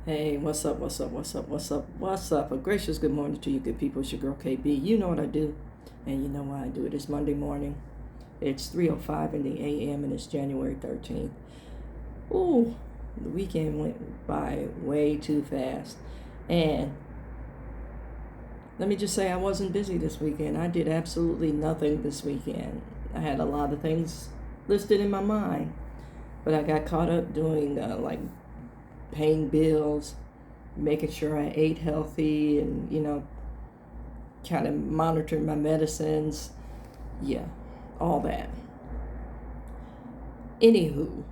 Hey, what's up, what's up, what's up, what's up, what's up? A gracious good morning to you good people. It's your girl KB. You know what I do, and you know why I do it. It's Monday morning. It's 3:05 in the AM, and it's January 13th. Ooh, the weekend went by way too fast. And let me just say I wasn't busy this weekend. I did absolutely nothing this weekend. I had a lot of things listed in my mind, but I got caught up doing like paying bills, making sure I ate healthy, and kind of monitoring my medicines. Yeah, all that. Anywho,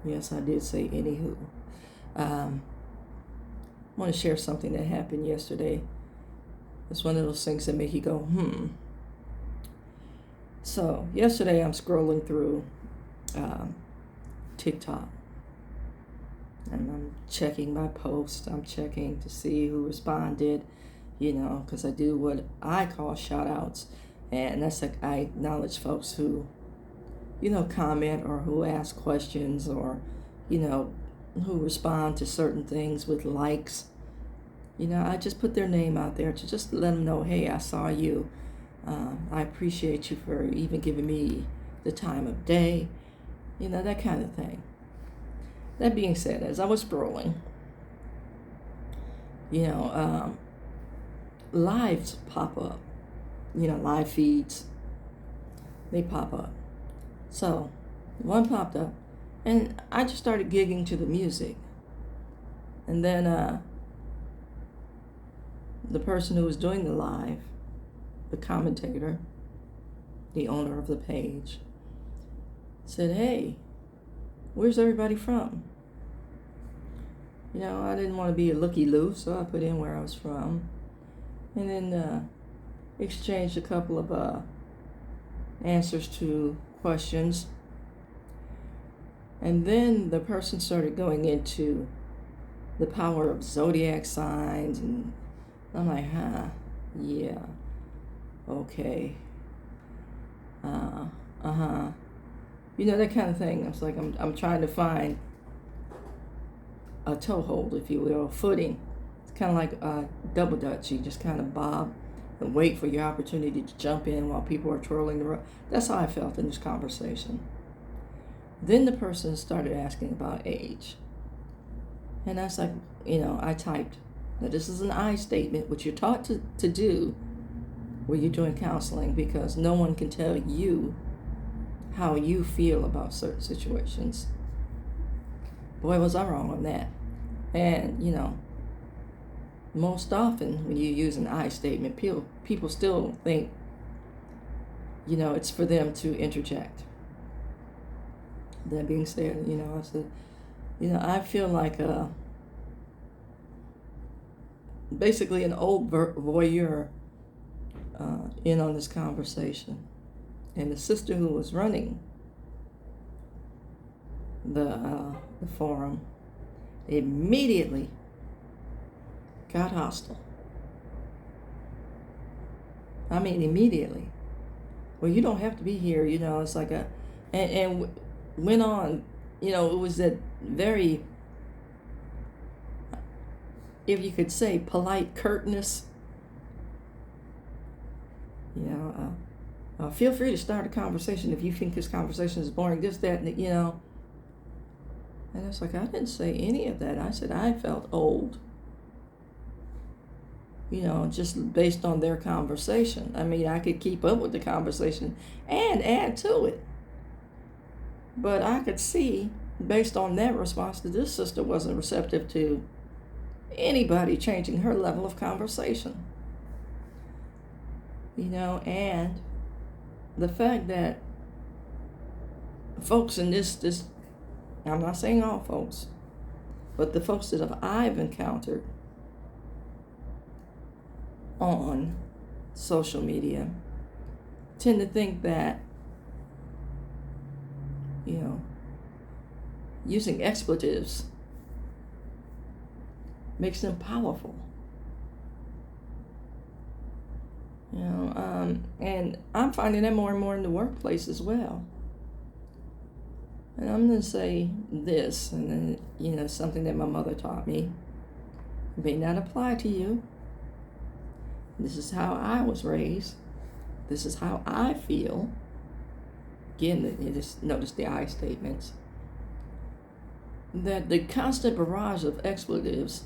yes, I did say anywho. Um, I want to share something that happened yesterday. It's one of those things that make you go, hmm. So, yesterday I'm scrolling through um, TikTok, and I'm checking my posts. I'm checking to see who responded, because I do what I call shout outs. And that's like I acknowledge folks who, comment or who ask questions or, you know, who respond to certain things with likes. I just put their name out there to just let them know, hey, I saw you. I appreciate you for even giving me the time of day, that kind of thing. That being said, as I was scrolling, you know, um, lives pop up, live feeds, they pop up. So one popped up, and I just started gigging to the music. And then the person who was doing the live, the commentator, the owner of the page, said, hey, where's everybody from? I didn't want to be a looky-loo, so I put in where I was from. And then exchanged a couple of answers to questions. And then the person started going into the power of zodiac signs, and I'm like, yeah, okay, uh-huh. That kind of thing. I was like, I'm trying to find a toehold, if you will, a footing. It's kind of like a double dutch. You just kind of bob and wait for your opportunity to jump in while people are twirling the rope. That's how I felt in this conversation. Then the person started asking about age. And I was like, I typed. Now, this is an I statement, which you're taught to do when you're doing counseling, because no one can tell you how you feel about certain situations. Boy, was I wrong on that. And, most often when you use an I statement, people still think, it's for them to interject. That being said, I said, I feel like basically an old voyeur in on this conversation. And the sister who was running the forum immediately got hostile. I mean, immediately. Well, you don't have to be here, it's like and went on, it was that very, if you could say, polite curtness. Feel free to start a conversation if you think this conversation is boring, this, that, and And it's like, I didn't say any of that. I said I felt old, just based on their conversation. I mean, I could keep up with the conversation and add to it. But I could see, based on that response, that this sister wasn't receptive to anybody changing her level of conversation. And the fact that folks in this, I'm not saying all folks, but the folks that I've encountered on social media tend to think that, using expletives makes them powerful. And I'm finding that more and more in the workplace as well. And I'm going to say this, and then, something that my mother taught me. It may not apply to you. This is how I was raised. This is how I feel. Again, you just notice the I statements. That the constant barrage of expletives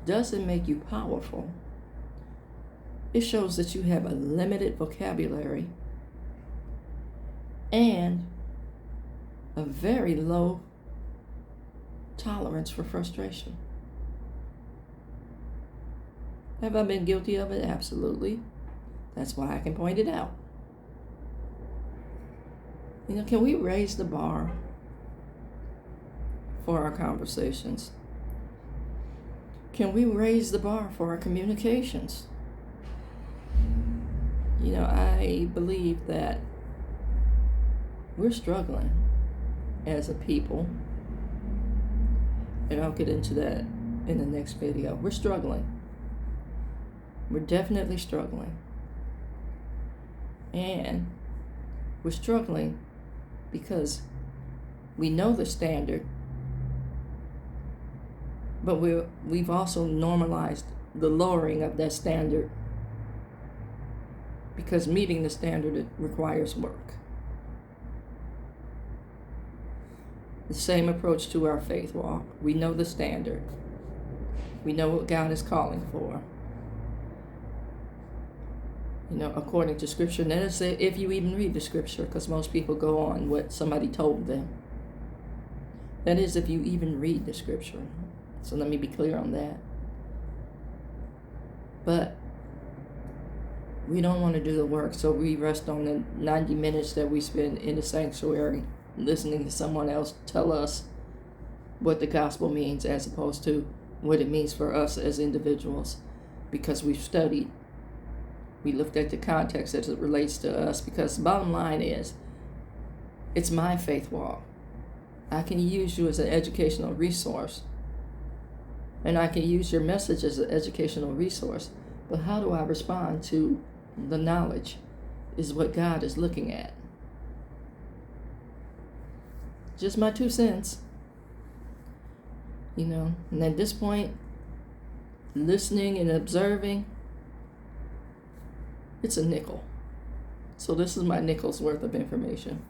doesn't make you powerful. It shows that you have a limited vocabulary and a very low tolerance for frustration. Have I been guilty of it? Absolutely. That's why I can point it out. Can we raise the bar for our conversations? Can we raise the bar for our communications? I believe that we're struggling as a people, and I'll get into that in the next video. We're struggling. We're definitely struggling. And we're struggling because we know the standard, but we've also normalized the lowering of that standard, because meeting the standard, it requires work. The same approach to our faith walk. We know the standard. We know what God is calling for. According to Scripture. And that is if you even read the Scripture, because most people go on what somebody told them. That is if you even read the Scripture. So let me be clear on that. But we don't want to do the work, so we rest on the 90 minutes that we spend in the sanctuary listening to someone else tell us what the gospel means, as opposed to what it means for us as individuals, because we've studied. We looked at the context as it relates to us, because the bottom line is, it's my faith walk. I can use you as an educational resource, and I can use your message as an educational resource, but how do I respond to the knowledge is what God is looking at. Just my 2 cents. And at this point, listening and observing, it's a nickel. So this is my nickel's worth of information.